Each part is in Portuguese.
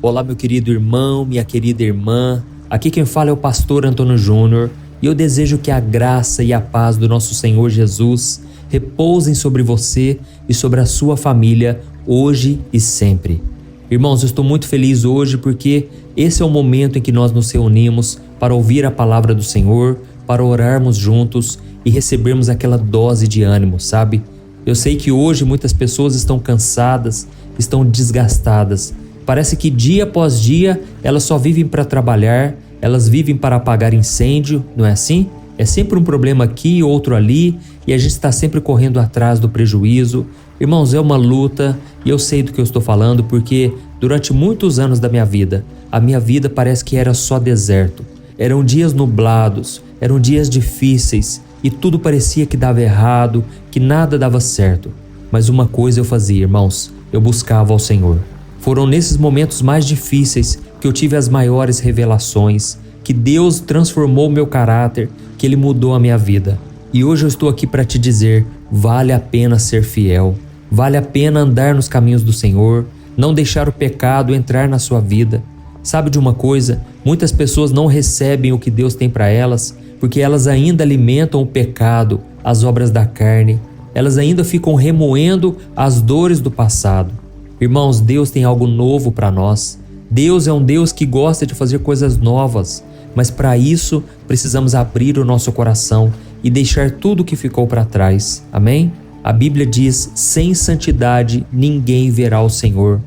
Olá, meu querido irmão, minha querida irmã. Aqui quem fala é o pastor Antônio Júnior e eu desejo que a graça e a paz do nosso Senhor Jesus repousem sobre você e sobre a sua família hoje e sempre. Irmãos, eu estou muito feliz hoje porque esse é o momento em que nós nos reunimos para ouvir a palavra do Senhor, para orarmos juntos e recebermos aquela dose de ânimo, sabe? Eu sei que hoje muitas pessoas estão cansadas, estão desgastadas. Parece que dia após dia elas só vivem para trabalhar, elas vivem para apagar incêndio, não é assim? É sempre um problema aqui, outro ali, e a gente está sempre correndo atrás do prejuízo. Irmãos, é uma luta e eu sei do que eu estou falando porque durante muitos anos da minha vida, a minha vida parece que era só deserto. Eram dias nublados, eram dias difíceis e tudo parecia que dava errado, que nada dava certo. Mas uma coisa eu fazia, irmãos, eu buscava ao Senhor. Foram nesses momentos mais difíceis que eu tive as maiores revelações, que Deus transformou o meu caráter, que Ele mudou a minha vida. E hoje eu estou aqui para te dizer, vale a pena ser fiel, vale a pena andar nos caminhos do Senhor, não deixar o pecado entrar na sua vida. Sabe de uma coisa? Muitas pessoas não recebem o que Deus tem para elas, porque elas ainda alimentam o pecado, as obras da carne, elas ainda ficam remoendo as dores do passado. Irmãos, Deus tem algo novo para nós. Deus é um Deus que gosta de fazer coisas novas, mas para isso precisamos abrir o nosso coração e deixar tudo que ficou para trás. Amém? A Bíblia diz: sem santidade ninguém verá o Senhor.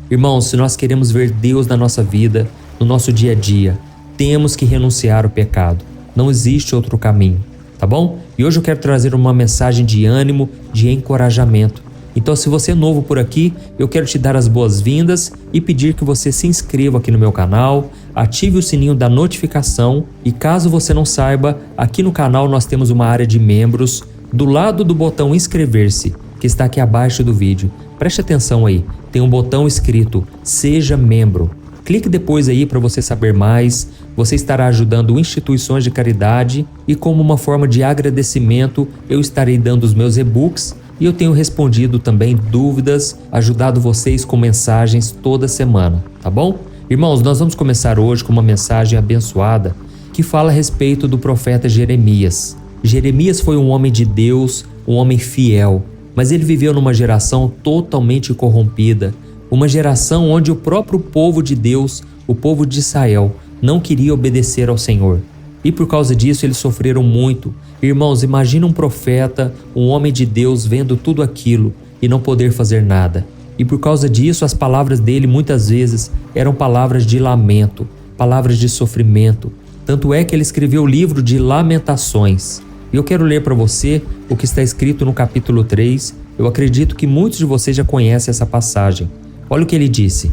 Irmãos, se nós queremos ver Deus na nossa vida, no nosso dia a dia, temos que renunciar ao pecado. Não existe outro caminho, tá bom? E hoje eu quero trazer uma mensagem de ânimo, de encorajamento. Então, se você é novo por aqui, eu quero te dar as boas-vindas e pedir que você se inscreva aqui no meu canal, ative o sininho da notificação e caso você não saiba, aqui no canal nós temos uma área de membros do lado do botão inscrever-se, que está aqui abaixo do vídeo. Preste atenção aí, tem um botão escrito Seja Membro. Clique depois aí para você saber mais. Você estará ajudando instituições de caridade e como uma forma de agradecimento eu estarei dando os meus e-books e eu tenho respondido também dúvidas, ajudado vocês com mensagens toda semana, tá bom? Irmãos, nós vamos começar hoje com uma mensagem abençoada que fala a respeito do profeta Jeremias. Jeremias foi um homem de Deus, um homem fiel, mas ele viveu numa geração totalmente corrompida, uma geração onde o próprio povo de Deus, o povo de Israel, não queria obedecer ao Senhor. E por causa disso eles sofreram muito. Irmãos, imagina um profeta, um homem de Deus vendo tudo aquilo e não poder fazer nada. E por causa disso as palavras dele muitas vezes eram palavras de lamento, palavras de sofrimento. Tanto é que ele escreveu o livro de Lamentações. E eu quero ler para você o que está escrito no capítulo 3. Eu acredito que muitos de vocês já conhecem essa passagem. Olha o que ele disse.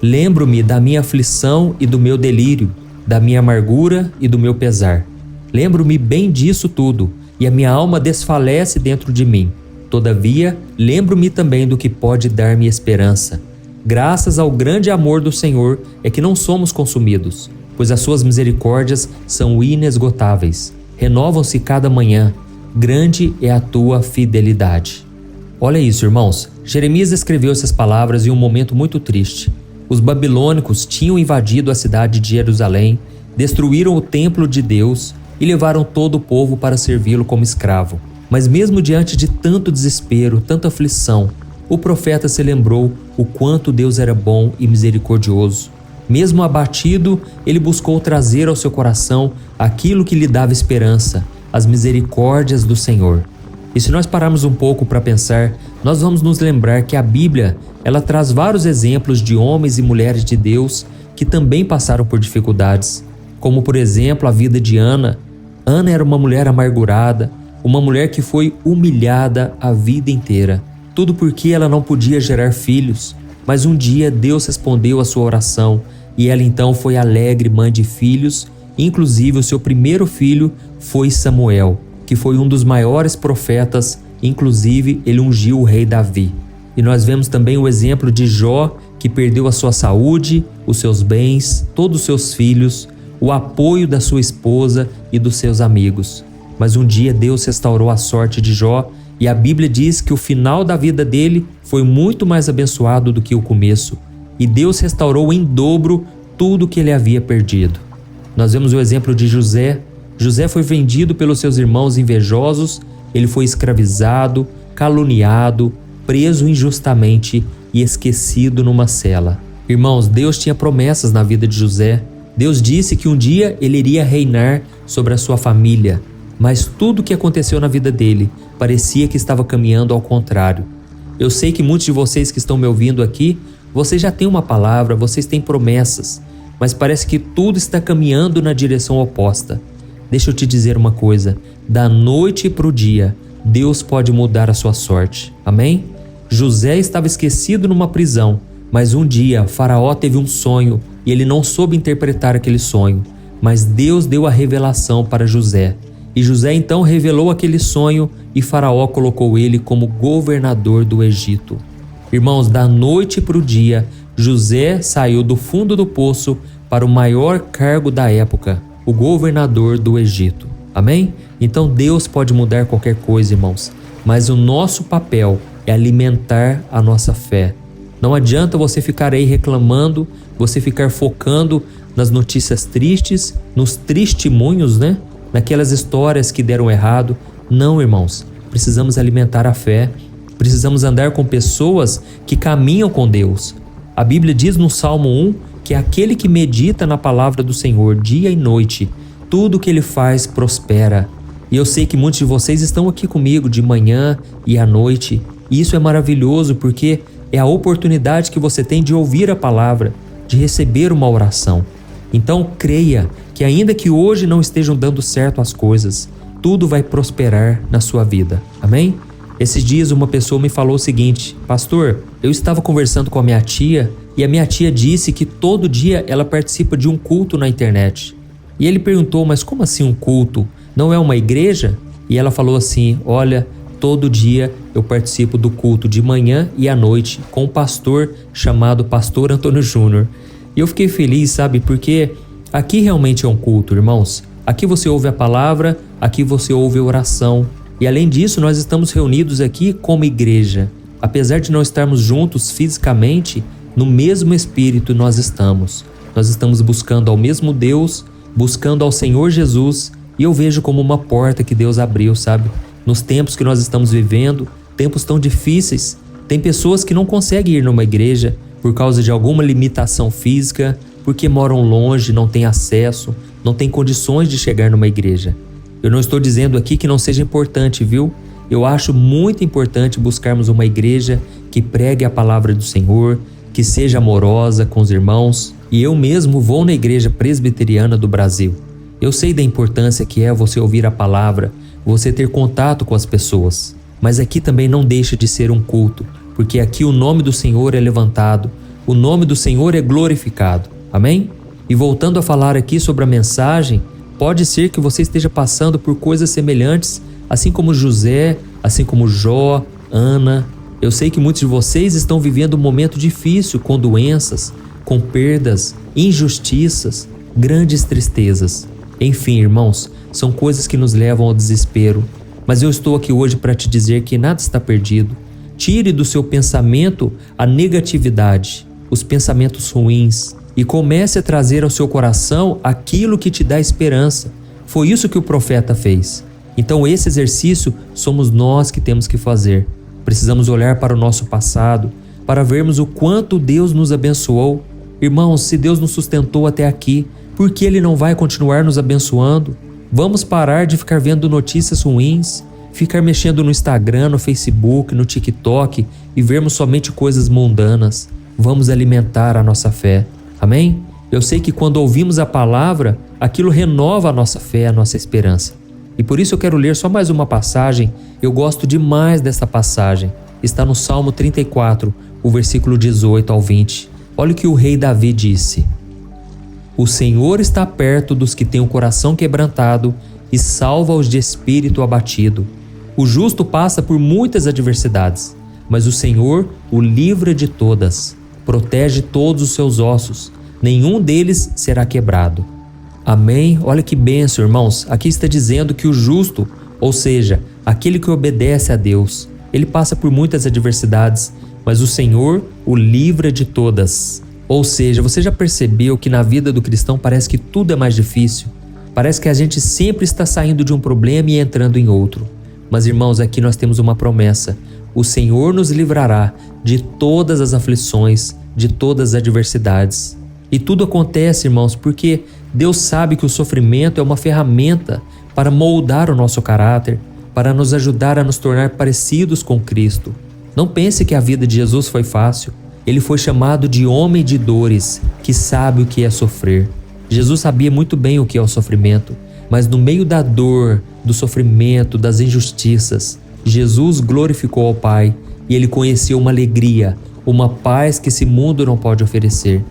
Lembro-me da minha aflição e do meu delírio, da minha amargura e do meu pesar. Lembro-me bem disso tudo, e a minha alma desfalece dentro de mim. Todavia, lembro-me também do que pode dar-me esperança. Graças ao grande amor do Senhor é que não somos consumidos, pois as suas misericórdias são inesgotáveis. Renovam-se cada manhã. Grande é a tua fidelidade. Olha isso, irmãos. Jeremias escreveu essas palavras em um momento muito triste. Os babilônicos tinham invadido a cidade de Jerusalém, destruíram o templo de Deus e levaram todo o povo para servi-lo como escravo. Mas mesmo diante de tanto desespero, tanta aflição, o profeta se lembrou o quanto Deus era bom e misericordioso. Mesmo abatido, ele buscou trazer ao seu coração aquilo que lhe dava esperança, as misericórdias do Senhor. E se nós pararmos um pouco para pensar, nós vamos nos lembrar que a Bíblia, ela traz vários exemplos de homens e mulheres de Deus que também passaram por dificuldades, como por exemplo a vida de Ana. Ana era uma mulher amargurada, uma mulher que foi humilhada a vida inteira, tudo porque ela não podia gerar filhos, mas um dia Deus respondeu a sua oração e ela então foi alegre mãe de filhos, inclusive o seu primeiro filho foi Samuel, que foi um dos maiores profetas, inclusive ele ungiu o rei Davi. E nós vemos também o exemplo de Jó, que perdeu a sua saúde, os seus bens, todos os seus filhos, o apoio da sua esposa e dos seus amigos. Mas um dia Deus restaurou a sorte de Jó e a Bíblia diz que o final da vida dele foi muito mais abençoado do que o começo. e Deus restaurou em dobro tudo que ele havia perdido. Nós vemos o exemplo de José. José foi vendido pelos seus irmãos invejosos, ele foi escravizado, caluniado, preso injustamente e esquecido numa cela. Irmãos, Deus tinha promessas na vida de José. Deus disse que um dia ele iria reinar sobre a sua família, mas tudo o que aconteceu na vida dele parecia que estava caminhando ao contrário. Eu sei que muitos de vocês que estão me ouvindo aqui, vocês já têm uma palavra, vocês têm promessas, mas parece que tudo está caminhando na direção oposta. Deixa eu te dizer uma coisa, da noite para o dia, Deus pode mudar a sua sorte. Amém? José estava esquecido numa prisão, mas um dia Faraó teve um sonho e ele não soube interpretar aquele sonho, mas Deus deu a revelação para José. E José então revelou aquele sonho e Faraó colocou ele como governador do Egito. Irmãos, da noite para o dia, José saiu do fundo do poço para o maior cargo da época, o governador do Egito. Amém? Então Deus pode mudar qualquer coisa, irmãos, mas o nosso papel é alimentar a nossa fé. Não adianta você ficar aí reclamando, você ficar focando nas notícias tristes, nos testemunhos, né? Naquelas histórias que deram errado. Não, irmãos, precisamos alimentar a fé, precisamos andar com pessoas que caminham com Deus. A Bíblia diz no Salmo 1 que aquele que medita na palavra do Senhor dia e noite, tudo que ele faz prospera. E eu sei que muitos de vocês estão aqui comigo de manhã e à noite, e isso é maravilhoso porque é a oportunidade que você tem de ouvir a palavra, de receber uma oração. Então creia que ainda que hoje não estejam dando certo as coisas, tudo vai prosperar na sua vida. Amém? Esses dias uma pessoa me falou o seguinte: pastor, eu estava conversando com a minha tia e a minha tia disse que todo dia ela participa de um culto na internet. E ele perguntou, mas como assim um culto? Não é uma igreja? E ela falou assim, olha, todo dia eu participo do culto de manhã e à noite com um pastor chamado Pastor Antônio Júnior. E eu fiquei feliz, sabe, porque aqui realmente é um culto, irmãos. Aqui você ouve a palavra, aqui você ouve a oração. E além disso, nós estamos reunidos aqui como igreja. Apesar de não estarmos juntos fisicamente, no mesmo espírito nós estamos. Nós estamos buscando ao mesmo Deus, buscando ao Senhor Jesus, e eu vejo como uma porta que Deus abriu, sabe? Nos tempos que nós estamos vivendo, tempos tão difíceis, tem pessoas que não conseguem ir numa igreja por causa de alguma limitação física, porque moram longe, não têm acesso, não têm condições de chegar numa igreja. Eu não estou dizendo aqui que não seja importante, viu? Eu acho muito importante buscarmos uma igreja que pregue a palavra do Senhor, que seja amorosa com os irmãos. E eu mesmo vou na igreja presbiteriana do Brasil. Eu sei da importância que é você ouvir a palavra, você ter contato com as pessoas. Mas aqui também não deixa de ser um culto, porque aqui o nome do Senhor é levantado, o nome do Senhor é glorificado. Amém? E voltando a falar aqui sobre a mensagem, pode ser que você esteja passando por coisas semelhantes, assim como José, assim como Jó, Ana. Eu sei que muitos de vocês estão vivendo um momento difícil, com doenças, com perdas, injustiças, grandes tristezas. Enfim, irmãos, são coisas que nos levam ao desespero. Mas eu estou aqui hoje para te dizer que nada está perdido. Tire do seu pensamento a negatividade, os pensamentos ruins, e comece a trazer ao seu coração aquilo que te dá esperança. Foi isso que o profeta fez. Então esse exercício somos nós que temos que fazer. Precisamos olhar para o nosso passado, para vermos o quanto Deus nos abençoou. Irmãos, se Deus nos sustentou até aqui, por que Ele não vai continuar nos abençoando? Vamos parar de ficar vendo notícias ruins, ficar mexendo no Instagram, no Facebook, no TikTok e vermos somente coisas mundanas. Vamos alimentar a nossa fé. Amém? Eu sei que quando ouvimos a palavra, aquilo renova a nossa fé, a nossa esperança. E por isso eu quero ler só mais uma passagem. Eu gosto demais dessa passagem. Está no Salmo 34, o versículo 18 ao 20. Olha o que o rei Davi disse. O Senhor está perto dos que têm o coração quebrantado e salva os de espírito abatido. O justo passa por muitas adversidades, mas o Senhor o livra de todas. Protege todos os seus ossos, nenhum deles será quebrado. Amém? Olha que bênção, irmãos. Aqui está dizendo que o justo, ou seja, aquele que obedece a Deus, ele passa por muitas adversidades, mas o Senhor o livra de todas. Ou seja, você já percebeu que na vida do cristão parece que tudo é mais difícil? Parece que a gente sempre está saindo de um problema e entrando em outro. Mas irmãos, aqui nós temos uma promessa. O Senhor nos livrará de todas as aflições, de todas as adversidades. E tudo acontece, irmãos, porque Deus sabe que o sofrimento é uma ferramenta para moldar o nosso caráter, para nos ajudar a nos tornar parecidos com Cristo. Não pense que a vida de Jesus foi fácil. Ele foi chamado de homem de dores, que sabe o que é sofrer. Jesus sabia muito bem o que é o sofrimento, mas no meio da dor, do sofrimento, das injustiças, Jesus glorificou ao Pai e ele conheceu uma alegria, uma paz que esse mundo não pode oferecer.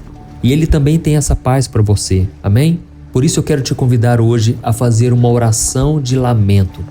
E ele também tem essa paz para você, amém? Por isso eu quero te convidar hoje a fazer uma oração de lamento.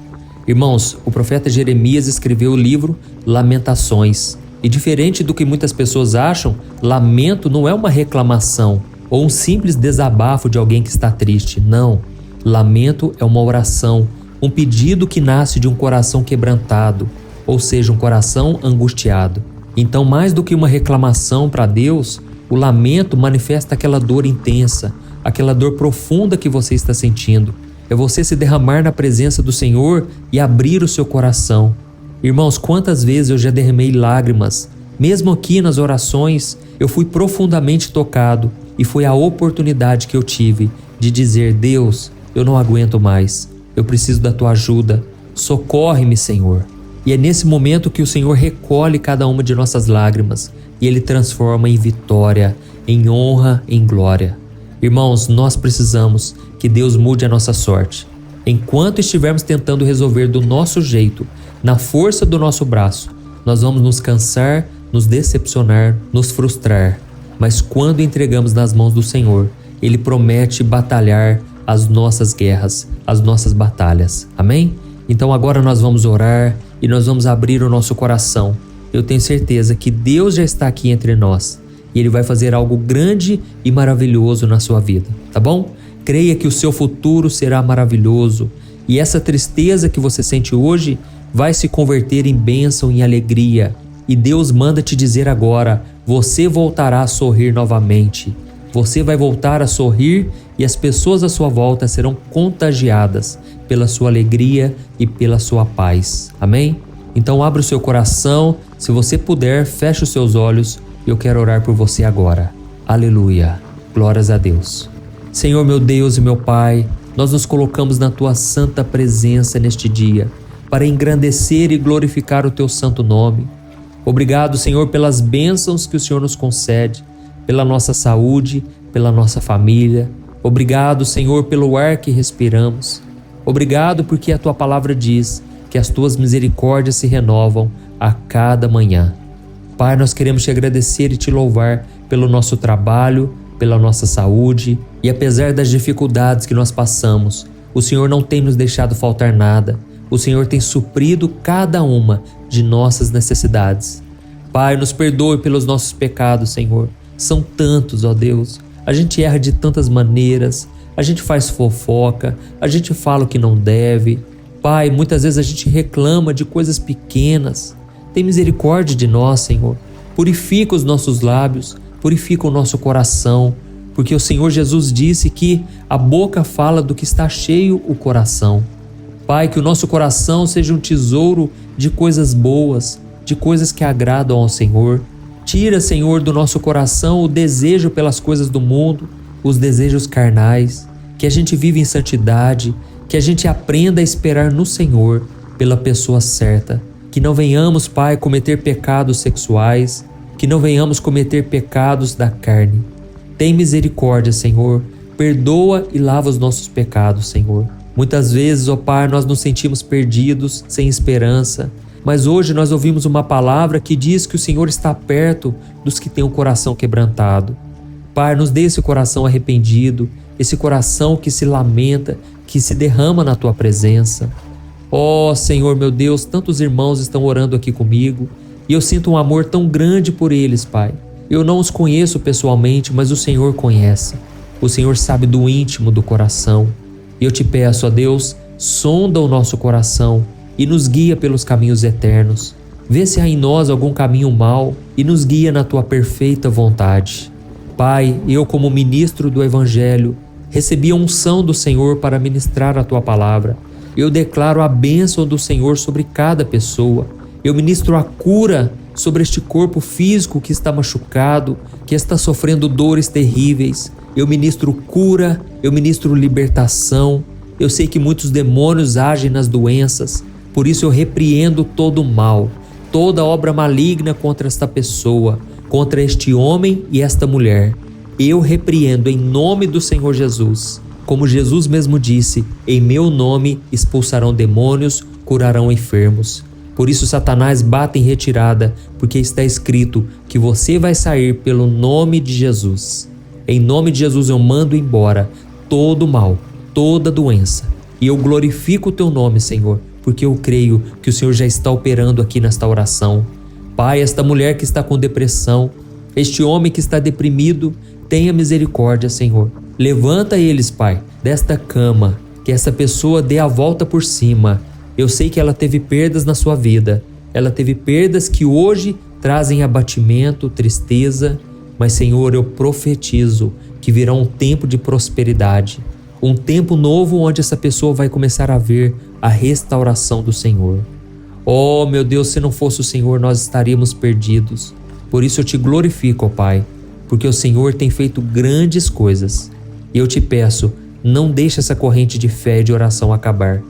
Irmãos, o profeta Jeremias escreveu o livro Lamentações. E diferente do que muitas pessoas acham, lamento não é uma reclamação ou um simples desabafo de alguém que está triste. Não. Lamento é uma oração, um pedido que nasce de um coração quebrantado, ou seja, um coração angustiado. Então, mais do que uma reclamação para Deus, o lamento manifesta aquela dor intensa, aquela dor profunda que você está sentindo. É você se derramar na presença do Senhor e abrir o seu coração. Irmãos, quantas vezes eu já derramei lágrimas, mesmo aqui nas orações, eu fui profundamente tocado e foi a oportunidade que eu tive de dizer: Deus, eu não aguento mais, eu preciso da tua ajuda, socorre-me, Senhor. E é nesse momento que o Senhor recolhe cada uma de nossas lágrimas e Ele transforma em vitória, em honra, em glória. Irmãos, nós precisamos que Deus mude a nossa sorte. Enquanto estivermos tentando resolver do nosso jeito, na força do nosso braço, nós vamos nos cansar, nos decepcionar, nos frustrar. Mas quando entregamos nas mãos do Senhor, Ele promete batalhar as nossas guerras, as nossas batalhas. Amém? Então agora nós vamos orar e nós vamos abrir o nosso coração. Eu tenho certeza que Deus já está aqui entre nós e Ele vai fazer algo grande e maravilhoso na sua vida, tá bom? Creia que o seu futuro será maravilhoso e essa tristeza que você sente hoje vai se converter em bênção, em alegria. E Deus manda te dizer agora: você voltará a sorrir novamente. Você vai voltar a sorrir e as pessoas à sua volta serão contagiadas pela sua alegria e pela sua paz. Amém? Então abra o seu coração. Se você puder, feche os seus olhos. Eu quero orar por você agora. Aleluia. Glórias a Deus. Senhor, meu Deus e meu Pai, nós nos colocamos na tua santa presença neste dia para engrandecer e glorificar o teu santo nome. Obrigado, Senhor, pelas bênçãos que o Senhor nos concede, pela nossa saúde, pela nossa família. Obrigado, Senhor, pelo ar que respiramos. Obrigado porque a tua palavra diz que as tuas misericórdias se renovam a cada manhã. Pai, nós queremos te agradecer e te louvar pelo nosso trabalho, pela nossa saúde, e apesar das dificuldades que nós passamos, o Senhor não tem nos deixado faltar nada. O Senhor tem suprido cada uma de nossas necessidades. Pai, nos perdoe pelos nossos pecados, Senhor. São tantos, ó Deus. A gente erra de tantas maneiras, a gente faz fofoca, a gente fala o que não deve. Pai, muitas vezes a gente reclama de coisas pequenas. Tem misericórdia de nós, Senhor. Purifica os nossos lábios, purifica o nosso coração, porque o Senhor Jesus disse que a boca fala do que está cheio o coração. Pai, que o nosso coração seja um tesouro de coisas boas, de coisas que agradam ao Senhor. Tira, Senhor, do nosso coração o desejo pelas coisas do mundo, os desejos carnais, que a gente vive em santidade, que a gente aprenda a esperar no Senhor pela pessoa certa. Que não venhamos, Pai, cometer pecados sexuais, que não venhamos cometer pecados da carne. Tem misericórdia, Senhor, perdoa e lava os nossos pecados, Senhor. Muitas vezes, ó Pai, nós nos sentimos perdidos, sem esperança, mas hoje nós ouvimos uma palavra que diz que o Senhor está perto dos que têm o coração quebrantado. Pai, nos dê esse coração arrependido, esse coração que se lamenta, que se derrama na Tua presença. Ó Senhor, meu Deus, tantos irmãos estão orando aqui comigo e eu sinto um amor tão grande por eles, Pai. Eu não os conheço pessoalmente, mas o Senhor conhece. O Senhor sabe do íntimo do coração. E eu te peço, ó Deus, sonda o nosso coração e nos guia pelos caminhos eternos. Vê se há em nós algum caminho mau e nos guia na Tua perfeita vontade. Pai, eu como ministro do Evangelho, recebi a unção do Senhor para ministrar a Tua palavra. Eu declaro a bênção do Senhor sobre cada pessoa. Eu ministro a cura sobre este corpo físico que está machucado, que está sofrendo dores terríveis. Eu ministro cura, eu ministro libertação. Eu sei que muitos demônios agem nas doenças, por isso eu repreendo todo o mal, toda obra maligna contra esta pessoa, contra este homem e esta mulher. Eu repreendo em nome do Senhor Jesus. Como Jesus mesmo disse, em meu nome expulsarão demônios, curarão enfermos. Por isso Satanás bate em retirada, porque está escrito que você vai sair pelo nome de Jesus. Em nome de Jesus eu mando embora todo mal, toda doença. E eu glorifico o Teu nome, Senhor, porque eu creio que o Senhor já está operando aqui nesta oração. Pai, esta mulher que está com depressão, este homem que está deprimido, tenha misericórdia, Senhor. Levanta eles, Pai, desta cama, que essa pessoa dê a volta por cima. Eu sei que ela teve perdas na sua vida. Ela teve perdas que hoje trazem abatimento, tristeza. Mas, Senhor, eu profetizo que virá um tempo de prosperidade. Um tempo novo onde essa pessoa vai começar a ver a restauração do Senhor. Oh, meu Deus, se não fosse o Senhor, nós estaríamos perdidos. Por isso eu te glorifico, ó Pai, porque o Senhor tem feito grandes coisas. E eu te peço, não deixe essa corrente de fé e de oração acabar.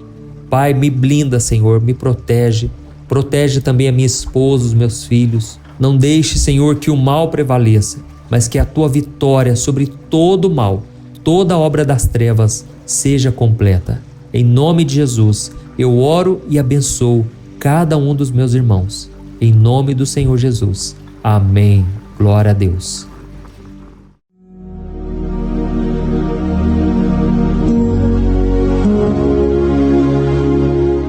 Pai, me blinda, Senhor, me protege. Protege também a minha esposa, os meus filhos. Não deixe, Senhor, que o mal prevaleça, mas que a Tua vitória sobre todo o mal, toda obra das trevas, seja completa. Em nome de Jesus, eu oro e abençoo cada um dos meus irmãos. Em nome do Senhor Jesus. Amém. Glória a Deus.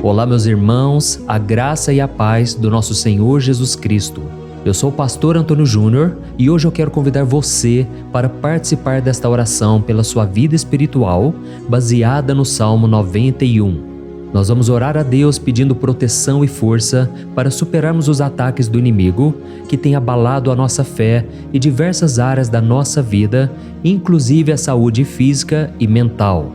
Olá, meus irmãos, a graça e a paz do nosso Senhor Jesus Cristo. Eu sou o pastor Antônio Júnior e hoje eu quero convidar você para participar desta oração pela sua vida espiritual, baseada no Salmo 91. Nós vamos orar a Deus pedindo proteção e força para superarmos os ataques do inimigo que tem abalado a nossa fé e diversas áreas da nossa vida, inclusive a saúde física e mental.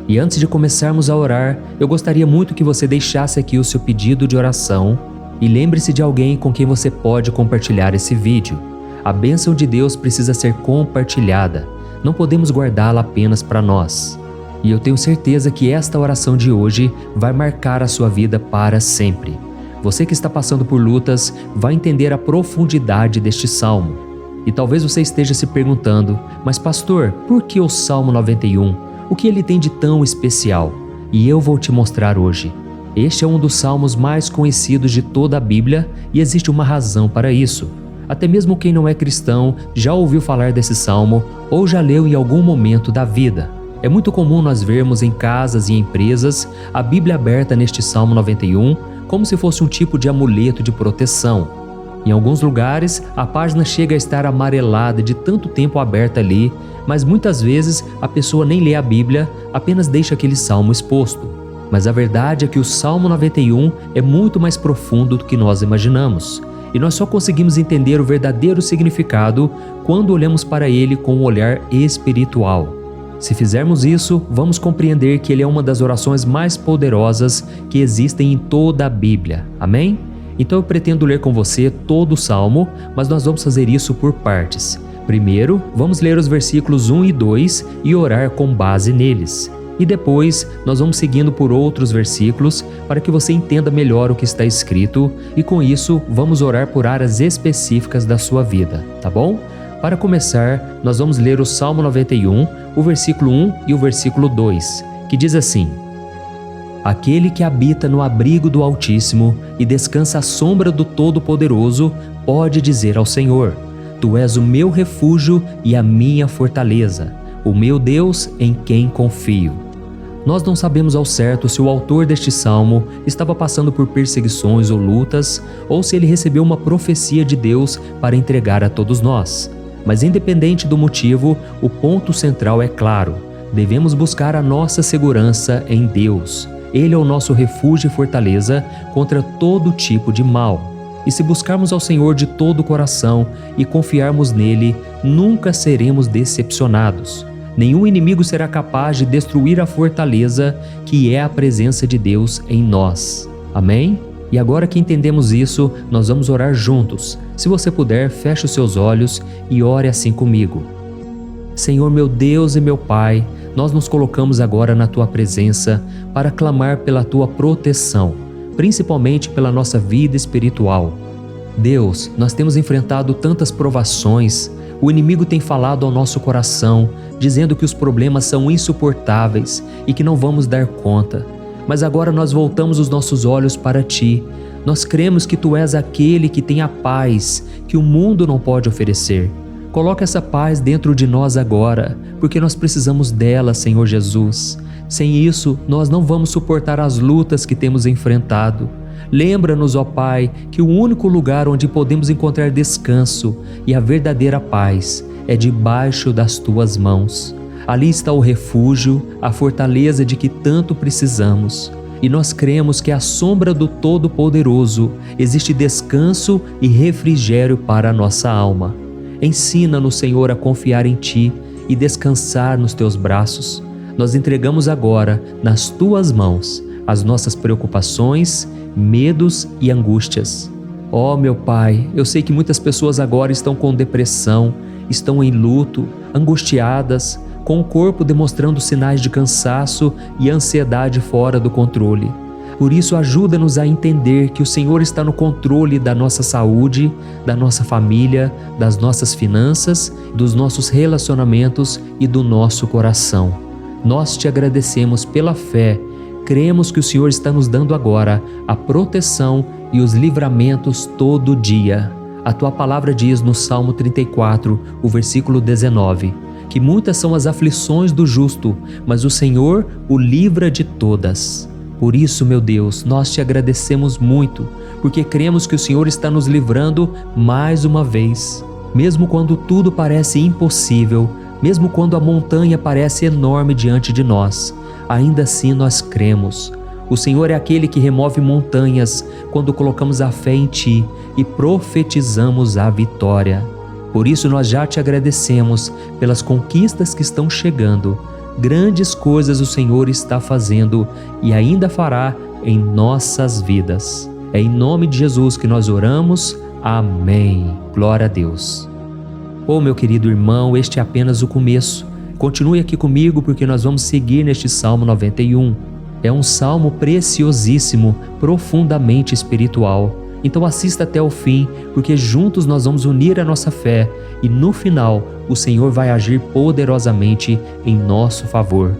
E antes de começarmos a orar, eu gostaria muito que você deixasse aqui o seu pedido de oração e lembre-se de alguém com quem você pode compartilhar esse vídeo. A bênção de Deus precisa ser compartilhada, não podemos guardá-la apenas para nós. E eu tenho certeza que esta oração de hoje vai marcar a sua vida para sempre. Você que está passando por lutas vai entender a profundidade deste salmo. E talvez você esteja se perguntando, mas pastor, por que o Salmo 91? O que ele tem de tão especial? E eu vou te mostrar hoje. Este é um dos salmos mais conhecidos de toda a Bíblia e existe uma razão para isso. Até mesmo quem não é cristão já ouviu falar desse salmo ou já leu em algum momento da vida. É muito comum nós vermos em casas e empresas a Bíblia aberta neste Salmo 91 como se fosse um tipo de amuleto de proteção. Em alguns lugares, a página chega a estar amarelada de tanto tempo aberta ali, mas muitas vezes a pessoa nem lê a Bíblia, apenas deixa aquele salmo exposto. Mas a verdade é que o Salmo 91 é muito mais profundo do que nós imaginamos. E nós só conseguimos entender o verdadeiro significado quando olhamos para ele com um olhar espiritual. Se fizermos isso, vamos compreender que ele é uma das orações mais poderosas que existem em toda a Bíblia. Amém? Então eu pretendo ler com você todo o Salmo, mas nós vamos fazer isso por partes. Primeiro, vamos ler os versículos 1 e 2 e orar com base neles. E depois, nós vamos seguindo por outros versículos para que você entenda melhor o que está escrito e com isso, vamos orar por áreas específicas da sua vida, tá bom? Para começar, nós vamos ler o Salmo 91, o versículo 1 e o versículo 2, que diz assim: Aquele que habita no abrigo do Altíssimo e descansa à sombra do Todo-Poderoso pode dizer ao Senhor: Tu és o meu refúgio e a minha fortaleza, o meu Deus em quem confio. Nós não sabemos ao certo se o autor deste salmo estava passando por perseguições ou lutas, ou se ele recebeu uma profecia de Deus para entregar a todos nós. Mas independente do motivo, o ponto central é claro: devemos buscar a nossa segurança em Deus. Ele é o nosso refúgio e fortaleza contra todo tipo de mal. E se buscarmos ao Senhor de todo o coração e confiarmos nele, nunca seremos decepcionados. Nenhum inimigo será capaz de destruir a fortaleza que é a presença de Deus em nós. Amém? E agora que entendemos isso, nós vamos orar juntos. Se você puder, feche os seus olhos e ore assim comigo. Senhor meu Deus e meu Pai, nós nos colocamos agora na Tua presença para clamar pela Tua proteção, principalmente pela nossa vida espiritual. Deus, nós temos enfrentado tantas provações, o inimigo tem falado ao nosso coração, dizendo que os problemas são insuportáveis e que não vamos dar conta. Mas agora nós voltamos os nossos olhos para Ti. Nós cremos que Tu és aquele que tem a paz que o mundo não pode oferecer. Coloca essa paz dentro de nós agora, porque nós precisamos dela, Senhor Jesus. Sem isso, nós não vamos suportar as lutas que temos enfrentado. Lembra-nos, ó Pai, que o único lugar onde podemos encontrar descanso e a verdadeira paz é debaixo das Tuas mãos. Ali está o refúgio, a fortaleza de que tanto precisamos. E nós cremos que à sombra do Todo-Poderoso existe descanso e refrigério para a nossa alma. Ensina-nos, Senhor, a confiar em Ti e descansar nos Teus braços. Nós entregamos agora, nas Tuas mãos, as nossas preocupações, medos e angústias. Ó meu Pai, eu sei que muitas pessoas agora estão com depressão, estão em luto, angustiadas, com o corpo demonstrando sinais de cansaço e ansiedade fora do controle. Por isso, ajuda-nos a entender que o Senhor está no controle da nossa saúde, da nossa família, das nossas finanças, dos nossos relacionamentos e do nosso coração. Nós Te agradecemos pela fé. Cremos que o Senhor está nos dando agora a proteção e os livramentos todo dia. A Tua palavra diz no Salmo 34, o versículo 19, que muitas são as aflições do justo, mas o Senhor o livra de todas. Por isso, meu Deus, nós Te agradecemos muito, porque cremos que o Senhor está nos livrando mais uma vez. Mesmo quando tudo parece impossível, mesmo quando a montanha parece enorme diante de nós, ainda assim nós cremos. O Senhor é aquele que remove montanhas quando colocamos a fé em Ti e profetizamos a vitória. Por isso nós já Te agradecemos pelas conquistas que estão chegando. Grandes coisas o Senhor está fazendo e ainda fará em nossas vidas. É em nome de Jesus que nós oramos. Amém. Glória a Deus. Oh, meu querido irmão, este é apenas o começo. Continue aqui comigo porque nós vamos seguir neste Salmo 91. É um salmo preciosíssimo, profundamente espiritual. Então assista até o fim, porque juntos nós vamos unir a nossa fé e no final o Senhor vai agir poderosamente em nosso favor.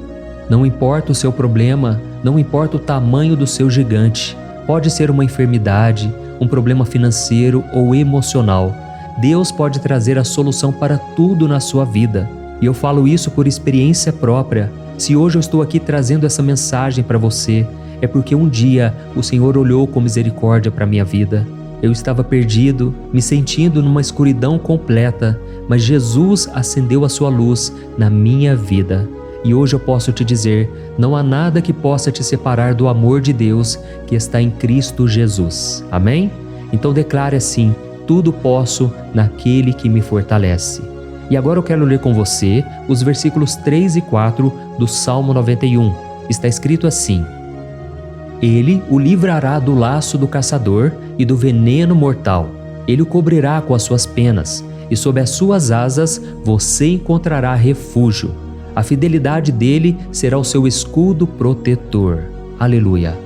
Não importa o seu problema, não importa o tamanho do seu gigante. Pode ser uma enfermidade, um problema financeiro ou emocional. Deus pode trazer a solução para tudo na sua vida. E eu falo isso por experiência própria. Se hoje eu estou aqui trazendo essa mensagem para você, é porque um dia o Senhor olhou com misericórdia para a minha vida. Eu estava perdido, me sentindo numa escuridão completa, mas Jesus acendeu a sua luz na minha vida. E hoje eu posso te dizer, não há nada que possa te separar do amor de Deus que está em Cristo Jesus. Amém? Então declare assim: tudo posso naquele que me fortalece. E agora eu quero ler com você os versículos 3 e 4 do Salmo 91. Está escrito assim: Ele o livrará do laço do caçador e do veneno mortal. Ele o cobrirá com as suas penas, e sob as suas asas você encontrará refúgio. A fidelidade dele será o seu escudo protetor. Aleluia.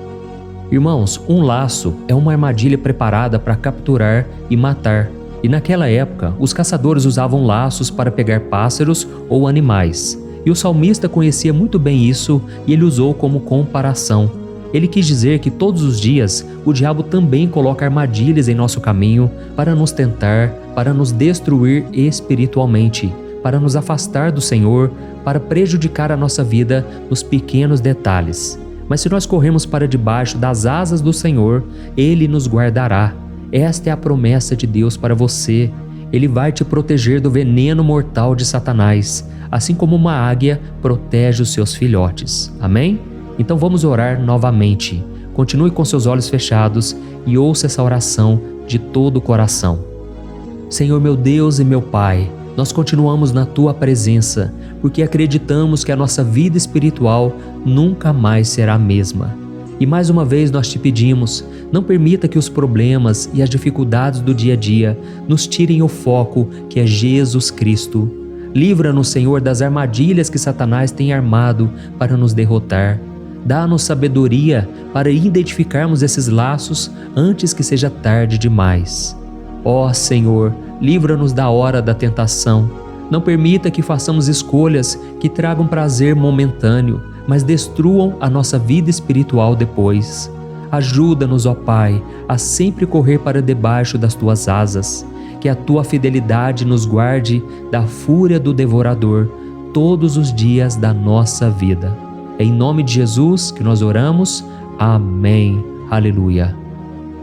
Irmãos, um laço é uma armadilha preparada para capturar e matar. E naquela época, os caçadores usavam laços para pegar pássaros ou animais. E o salmista conhecia muito bem isso e ele usou como comparação. Ele quis dizer que todos os dias o diabo também coloca armadilhas em nosso caminho para nos tentar, para nos destruir espiritualmente, para nos afastar do Senhor, para prejudicar a nossa vida nos pequenos detalhes. Mas se nós corrermos para debaixo das asas do Senhor, Ele nos guardará. Esta é a promessa de Deus para você. Ele vai te proteger do veneno mortal de Satanás, assim como uma águia protege os seus filhotes. Amém? Então vamos orar novamente. Continue com seus olhos fechados e ouça essa oração de todo o coração. Senhor meu Deus e meu Pai, nós continuamos na Tua presença, porque acreditamos que a nossa vida espiritual nunca mais será a mesma. E mais uma vez nós te pedimos, não permita que os problemas e as dificuldades do dia a dia nos tirem o foco que é Jesus Cristo. Livra-nos, Senhor, das armadilhas que Satanás tem armado para nos derrotar. Dá-nos sabedoria para identificarmos esses laços antes que seja tarde demais. Ó Senhor, livra-nos da hora da tentação. Não permita que façamos escolhas que tragam prazer momentâneo, mas destruam a nossa vida espiritual depois. Ajuda-nos, ó Pai, a sempre correr para debaixo das Tuas asas. Que a Tua fidelidade nos guarde da fúria do devorador todos os dias da nossa vida. É em nome de Jesus que nós oramos. Amém. Aleluia.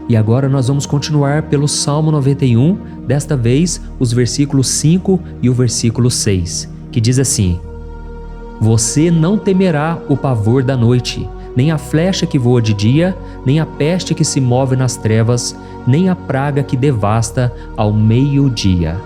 E agora nós vamos continuar pelo Salmo 91, desta vez os versículos 5 e o versículo 6, que diz assim: Você não temerá o pavor da noite, nem a flecha que voa de dia, nem a peste que se move nas trevas, nem a praga que devasta ao meio-dia.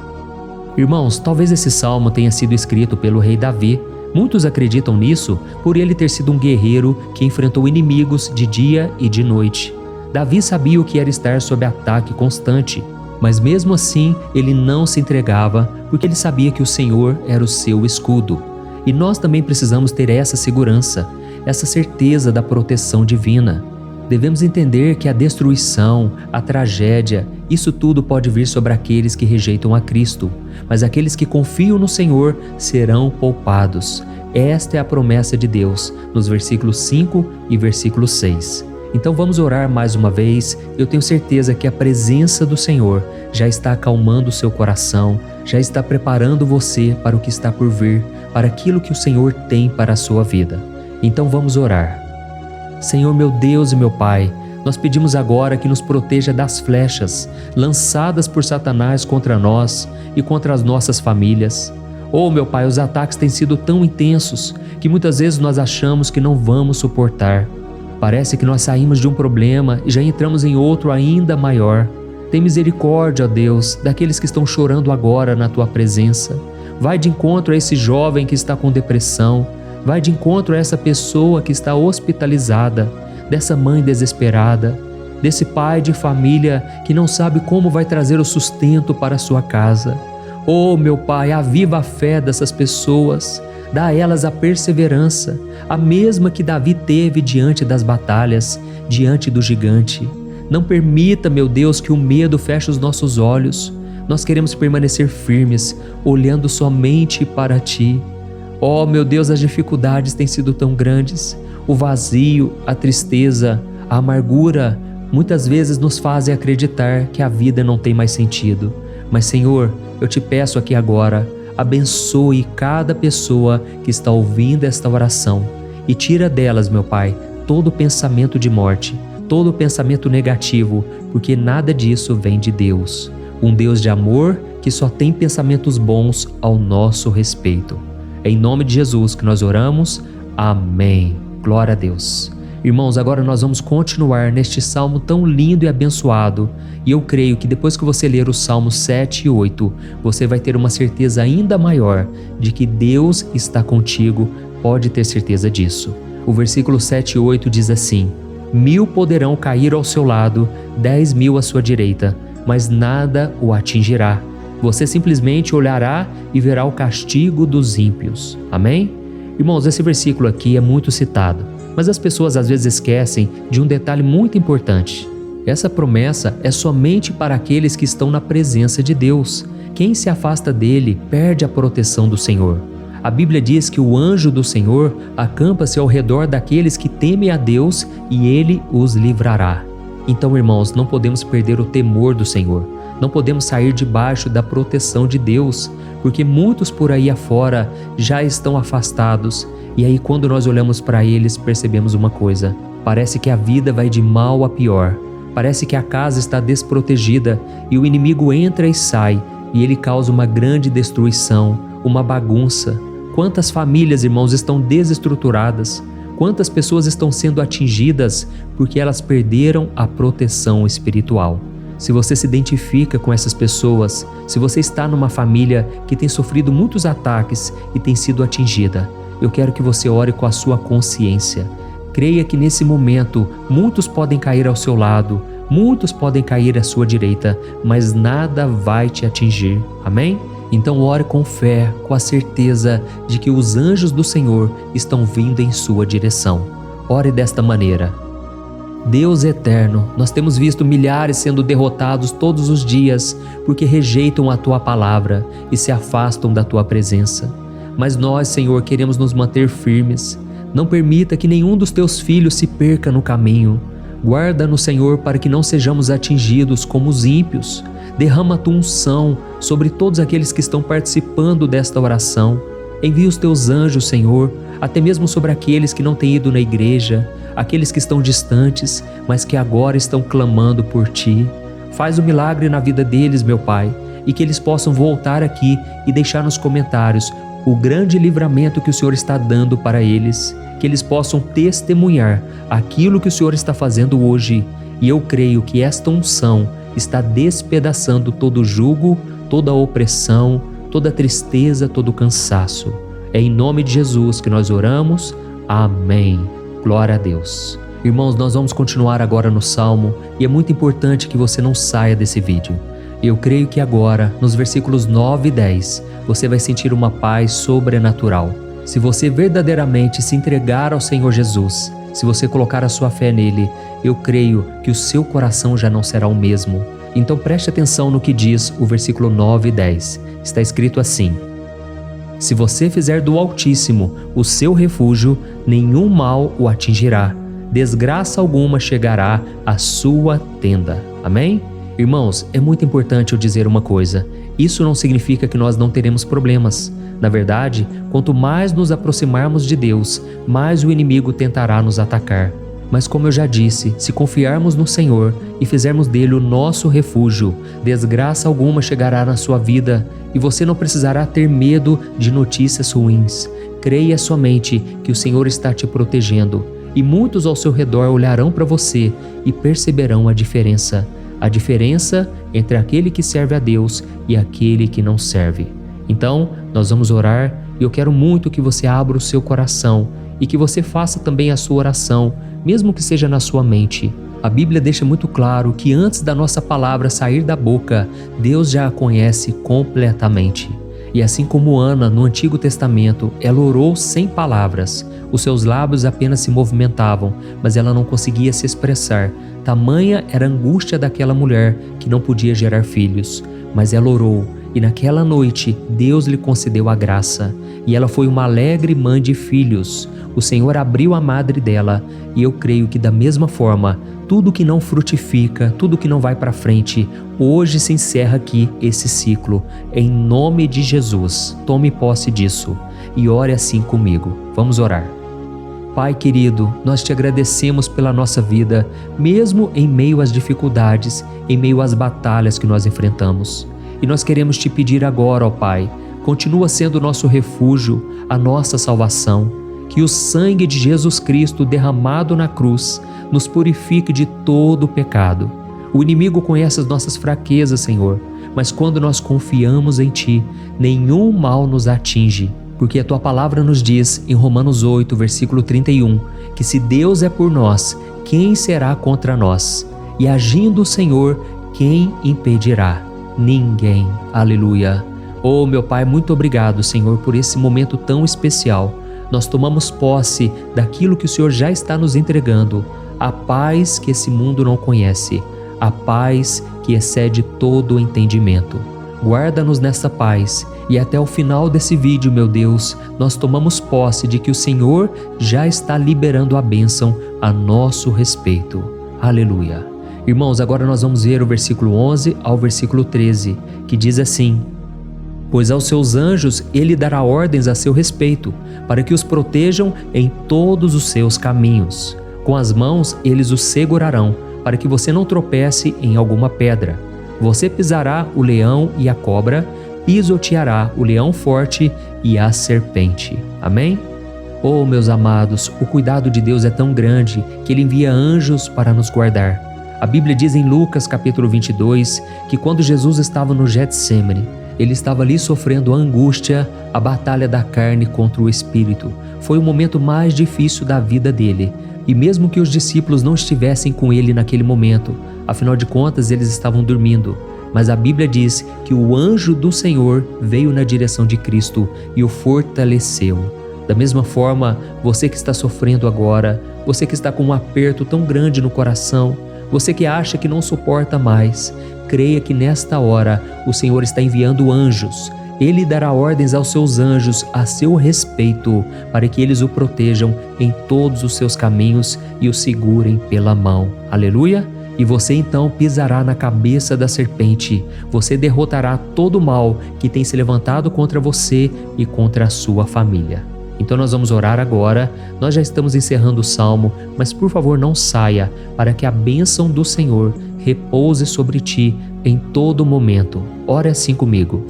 Irmãos, talvez esse salmo tenha sido escrito pelo rei Davi. Muitos acreditam nisso por ele ter sido um guerreiro que enfrentou inimigos de dia e de noite. Davi sabia o que era estar sob ataque constante, mas mesmo assim ele não se entregava porque ele sabia que o Senhor era o seu escudo. E nós também precisamos ter essa segurança, essa certeza da proteção divina. Devemos entender que a destruição, a tragédia, isso tudo pode vir sobre aqueles que rejeitam a Cristo, mas aqueles que confiam no Senhor serão poupados. Esta é a promessa de Deus, nos versículos 5 e versículo 6. Então vamos orar mais uma vez. Eu tenho certeza que a presença do Senhor já está acalmando o seu coração, já está preparando você para o que está por vir, para aquilo que o Senhor tem para a sua vida. Então vamos orar. Senhor meu Deus e meu Pai, nós pedimos agora que nos proteja das flechas lançadas por Satanás contra nós e contra as nossas famílias. Oh meu Pai, os ataques têm sido tão intensos que muitas vezes nós achamos que não vamos suportar. Parece que nós saímos de um problema e já entramos em outro ainda maior. Tem misericórdia, ó Deus, daqueles que estão chorando agora na Tua presença. Vai de encontro a esse jovem que está com depressão. Vai de encontro a essa pessoa que está hospitalizada, dessa mãe desesperada, desse pai de família que não sabe como vai trazer o sustento para a sua casa. Oh, meu Pai, aviva a fé dessas pessoas. Dá a elas a perseverança, a mesma que Davi teve diante das batalhas, diante do gigante. Não permita, meu Deus, que o medo feche os nossos olhos. Nós queremos permanecer firmes, olhando somente para Ti. Oh, meu Deus, as dificuldades têm sido tão grandes. O vazio, a tristeza, a amargura, muitas vezes nos fazem acreditar que a vida não tem mais sentido. Mas, Senhor, eu te peço aqui agora, abençoe cada pessoa que está ouvindo esta oração e tira delas, meu Pai, todo pensamento de morte, todo pensamento negativo, porque nada disso vem de Deus. Um Deus de amor que só tem pensamentos bons ao nosso respeito. É em nome de Jesus que nós oramos. Amém. Glória a Deus. Irmãos, agora nós vamos continuar neste salmo tão lindo e abençoado. E eu creio que depois que você ler os salmos 7 e 8, você vai ter uma certeza ainda maior de que Deus está contigo. Pode ter certeza disso. O versículo 7 e 8 diz assim: 1000 poderão cair ao seu lado, 10.000 à sua direita, mas nada o atingirá. Você simplesmente olhará e verá o castigo dos ímpios. Amém? Irmãos, esse versículo aqui é muito citado, mas as pessoas às vezes esquecem de um detalhe muito importante. Essa promessa é somente para aqueles que estão na presença de Deus. Quem se afasta dele perde a proteção do Senhor. A Bíblia diz que o anjo do Senhor acampa-se ao redor daqueles que temem a Deus e ele os livrará. Então, irmãos, não podemos perder o temor do Senhor. Não podemos sair debaixo da proteção de Deus, porque muitos por aí afora já estão afastados. E aí, quando nós olhamos para eles, percebemos uma coisa: parece que a vida vai de mal a pior. Parece que a casa está desprotegida e o inimigo entra e sai, e ele causa uma grande destruição, uma bagunça. Quantas famílias, irmãos, estão desestruturadas? Quantas pessoas estão sendo atingidas porque elas perderam a proteção espiritual? Se você se identifica com essas pessoas, se você está numa família que tem sofrido muitos ataques e tem sido atingida, eu quero que você ore com a sua consciência. Creia que nesse momento muitos podem cair ao seu lado, muitos podem cair à sua direita, mas nada vai te atingir. Amém? Então ore com fé, com a certeza de que os anjos do Senhor estão vindo em sua direção. Ore desta maneira. Deus eterno, nós temos visto milhares sendo derrotados todos os dias porque rejeitam a Tua palavra e se afastam da Tua presença. Mas nós, Senhor, queremos nos manter firmes. Não permita que nenhum dos Teus filhos se perca no caminho. Guarda-nos, Senhor, para que não sejamos atingidos como os ímpios. Derrama a Tua unção sobre todos aqueles que estão participando desta oração. Envia os Teus anjos, Senhor, até mesmo sobre aqueles que não têm ido na igreja, aqueles que estão distantes, mas que agora estão clamando por Ti. Faz o milagre na vida deles, meu Pai, e que eles possam voltar aqui e deixar nos comentários o grande livramento que o Senhor está dando para eles, que eles possam testemunhar aquilo que o Senhor está fazendo hoje. E eu creio que esta unção está despedaçando todo jugo, toda opressão, toda tristeza, todo cansaço. É em nome de Jesus que nós oramos. Amém. Glória a Deus. Irmãos, nós vamos continuar agora no Salmo e é muito importante que você não saia desse vídeo. Eu creio que agora, nos versículos 9 e 10, você vai sentir uma paz sobrenatural. Se você verdadeiramente se entregar ao Senhor Jesus, se você colocar a sua fé nele, eu creio que o seu coração já não será o mesmo. Então preste atenção no que diz o versículo 9 e 10. Está escrito assim: Se você fizer do Altíssimo o seu refúgio, nenhum mal o atingirá, desgraça alguma chegará à sua tenda. Amém? Irmãos, é muito importante eu dizer uma coisa. Isso não significa que nós não teremos problemas. Na verdade, quanto mais nos aproximarmos de Deus, mais o inimigo tentará nos atacar. Mas como eu já disse, se confiarmos no Senhor e fizermos dele o nosso refúgio, desgraça alguma chegará na sua vida e você não precisará ter medo de notícias ruins. Creia somente que o Senhor está te protegendo e muitos ao seu redor olharão para você e perceberão a diferença entre aquele que serve a Deus e aquele que não serve. Então, nós vamos orar e eu quero muito que você abra o seu coração e que você faça também a sua oração, mesmo que seja na sua mente. A Bíblia deixa muito claro que antes da nossa palavra sair da boca, Deus já a conhece completamente. E assim como Ana, no Antigo Testamento, ela orou sem palavras. Os seus lábios apenas se movimentavam, mas ela não conseguia se expressar. Tamanha era a angústia daquela mulher que não podia gerar filhos. Mas ela orou, e naquela noite Deus lhe concedeu a graça. E ela foi uma alegre mãe de filhos. O Senhor abriu a madre dela, e eu creio que da mesma forma, tudo que não frutifica, tudo que não vai para frente, hoje se encerra aqui esse ciclo. Em nome de Jesus, tome posse disso e ore assim comigo. Vamos orar. Pai querido, nós te agradecemos pela nossa vida, mesmo em meio às dificuldades, em meio às batalhas que nós enfrentamos. E nós queremos te pedir agora, ó Pai, continua sendo o nosso refúgio, a nossa salvação. Que o sangue de Jesus Cristo derramado na cruz nos purifique de todo o pecado. O inimigo conhece as nossas fraquezas, Senhor, mas quando nós confiamos em Ti, nenhum mal nos atinge, porque a Tua palavra nos diz em Romanos 8, versículo 31, que se Deus é por nós, quem será contra nós? E agindo o Senhor, quem impedirá? Ninguém. Aleluia. Oh, meu Pai, muito obrigado, Senhor, por esse momento tão especial. Nós tomamos posse daquilo que o Senhor já está nos entregando, a paz que esse mundo não conhece, a paz que excede todo o entendimento. Guarda-nos nessa paz e até o final desse vídeo, meu Deus, nós tomamos posse de que o Senhor já está liberando a bênção a nosso respeito. Aleluia. Irmãos, agora nós vamos ver o versículo 11 ao versículo 13, que diz assim: Pois aos seus anjos ele dará ordens a seu respeito, para que os protejam em todos os seus caminhos. Com as mãos eles os segurarão, para que você não tropece em alguma pedra. Você pisará o leão e a cobra, pisoteará o leão forte e a serpente. Amém? Oh, meus amados, o cuidado de Deus é tão grande que Ele envia anjos para nos guardar. A Bíblia diz em Lucas capítulo 22 que quando Jesus estava no Getsêmani, ele estava ali sofrendo a angústia, a batalha da carne contra o espírito. Foi o momento mais difícil da vida dele. E mesmo que os discípulos não estivessem com ele naquele momento, afinal de contas eles estavam dormindo, mas a Bíblia diz que o anjo do Senhor veio na direção de Cristo e o fortaleceu. Da mesma forma, você que está sofrendo agora, você que está com um aperto tão grande no coração, você que acha que não suporta mais, creia que nesta hora o Senhor está enviando anjos. Ele dará ordens aos seus anjos a seu respeito, para que eles o protejam em todos os seus caminhos e o segurem pela mão. Aleluia! E você então pisará na cabeça da serpente. Você derrotará todo o mal que tem se levantado contra você e contra a sua família. Então nós vamos orar agora. Nós já estamos encerrando o salmo, mas por favor não saia, para que a bênção do Senhor repouse sobre ti em todo momento. Ore assim comigo.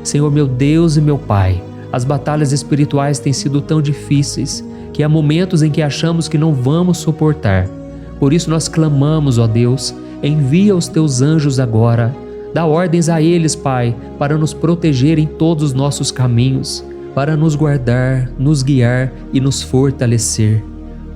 Senhor meu Deus e meu Pai, as batalhas espirituais têm sido tão difíceis que há momentos em que achamos que não vamos suportar. Por isso nós clamamos, ó Deus, envia os teus anjos agora. Dá ordens a eles, Pai, para nos proteger em todos os nossos caminhos, para nos guardar, nos guiar e nos fortalecer.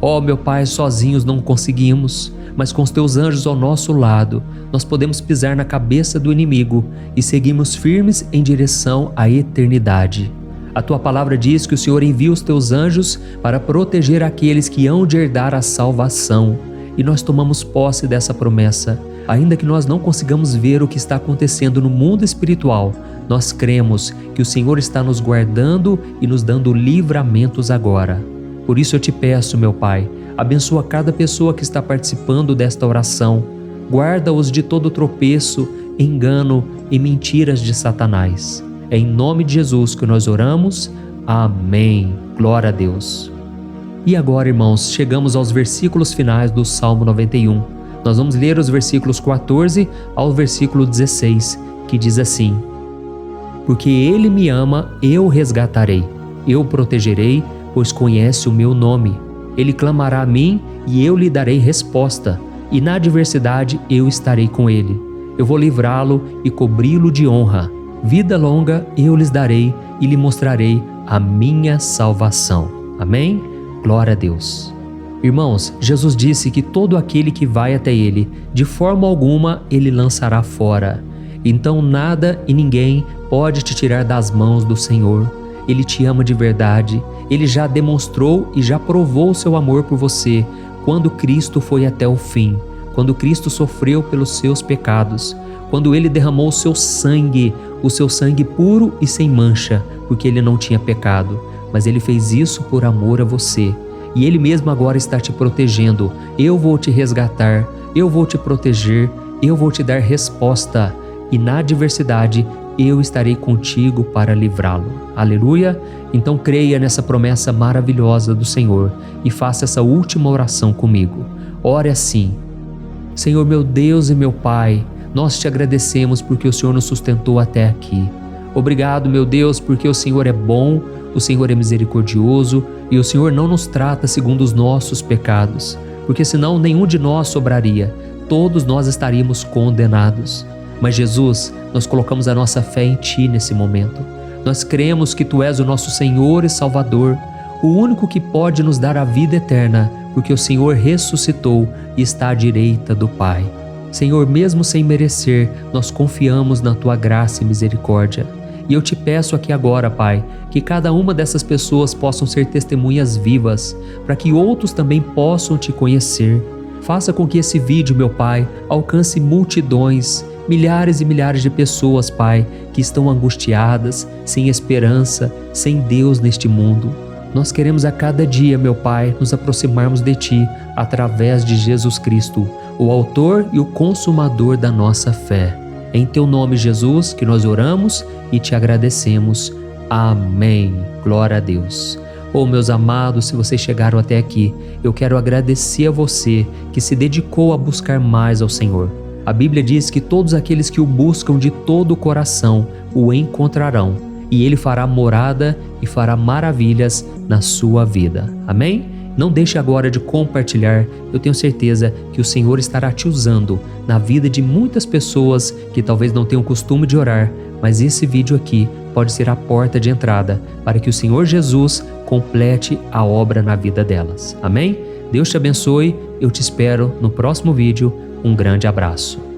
Ó meu Pai, sozinhos não conseguimos, mas com os teus anjos ao nosso lado, nós podemos pisar na cabeça do inimigo e seguimos firmes em direção à eternidade. A tua palavra diz que o Senhor envia os teus anjos para proteger aqueles que hão de herdar a salvação. E nós tomamos posse dessa promessa. Ainda que nós não consigamos ver o que está acontecendo no mundo espiritual, nós cremos que o Senhor está nos guardando e nos dando livramentos agora. Por isso eu te peço, meu Pai, abençoa cada pessoa que está participando desta oração. Guarda-os de todo tropeço, engano e mentiras de Satanás. É em nome de Jesus que nós oramos. Amém. Glória a Deus. E agora, irmãos, chegamos aos versículos finais do Salmo 91. Nós vamos ler os versículos 14 ao versículo 16, que diz assim: Porque Ele me ama, eu o resgatarei, eu o protegerei, pois conhece o meu nome. Ele clamará a mim e eu lhe darei resposta, e na adversidade eu estarei com ele. Eu vou livrá-lo e cobri-lo de honra. Vida longa eu lhes darei e lhe mostrarei a minha salvação. Amém? Glória a Deus. Irmãos, Jesus disse que todo aquele que vai até ele, de forma alguma ele lançará fora. Então nada e ninguém pode te tirar das mãos do Senhor. Ele te ama de verdade. Ele já demonstrou e já provou o seu amor por você quando Cristo foi até o fim, quando Cristo sofreu pelos seus pecados, quando Ele derramou o seu sangue puro e sem mancha, porque Ele não tinha pecado, mas Ele fez isso por amor a você. E Ele mesmo agora está te protegendo. Eu vou te resgatar, eu vou te proteger, eu vou te dar resposta, e na adversidade eu estarei contigo para livrá-lo. Aleluia! Então creia nessa promessa maravilhosa do Senhor e faça essa última oração comigo. Ore assim: Senhor meu Deus e meu Pai, nós te agradecemos porque o Senhor nos sustentou até aqui. Obrigado, meu Deus, porque o Senhor é bom, o Senhor é misericordioso e o Senhor não nos trata segundo os nossos pecados, porque senão nenhum de nós sobraria, todos nós estaríamos condenados. Mas Jesus, nós colocamos a nossa fé em Ti nesse momento. Nós cremos que Tu és o nosso Senhor e Salvador, o único que pode nos dar a vida eterna, porque o Senhor ressuscitou e está à direita do Pai. Senhor, mesmo sem merecer, nós confiamos na Tua graça e misericórdia. E eu te peço aqui agora, Pai, que cada uma dessas pessoas possam ser testemunhas vivas, para que outros também possam Te conhecer. Faça com que esse vídeo, meu Pai, alcance multidões, milhares e milhares de pessoas, Pai, que estão angustiadas, sem esperança, sem Deus neste mundo. Nós queremos a cada dia, meu Pai, nos aproximarmos de Ti através de Jesus Cristo, o autor e o consumador da nossa fé. Em Teu nome, Jesus, que nós oramos e Te agradecemos. Amém. Glória a Deus. Oh, meus amados, se vocês chegaram até aqui, eu quero agradecer a você que se dedicou a buscar mais ao Senhor. A Bíblia diz que todos aqueles que o buscam de todo o coração o encontrarão, e Ele fará morada e fará maravilhas na sua vida. Amém? Não deixe agora de compartilhar, eu tenho certeza que o Senhor estará te usando na vida de muitas pessoas que talvez não tenham costume de orar, mas esse vídeo aqui pode ser a porta de entrada para que o Senhor Jesus complete a obra na vida delas. Amém? Deus te abençoe, eu te espero no próximo vídeo. Um grande abraço.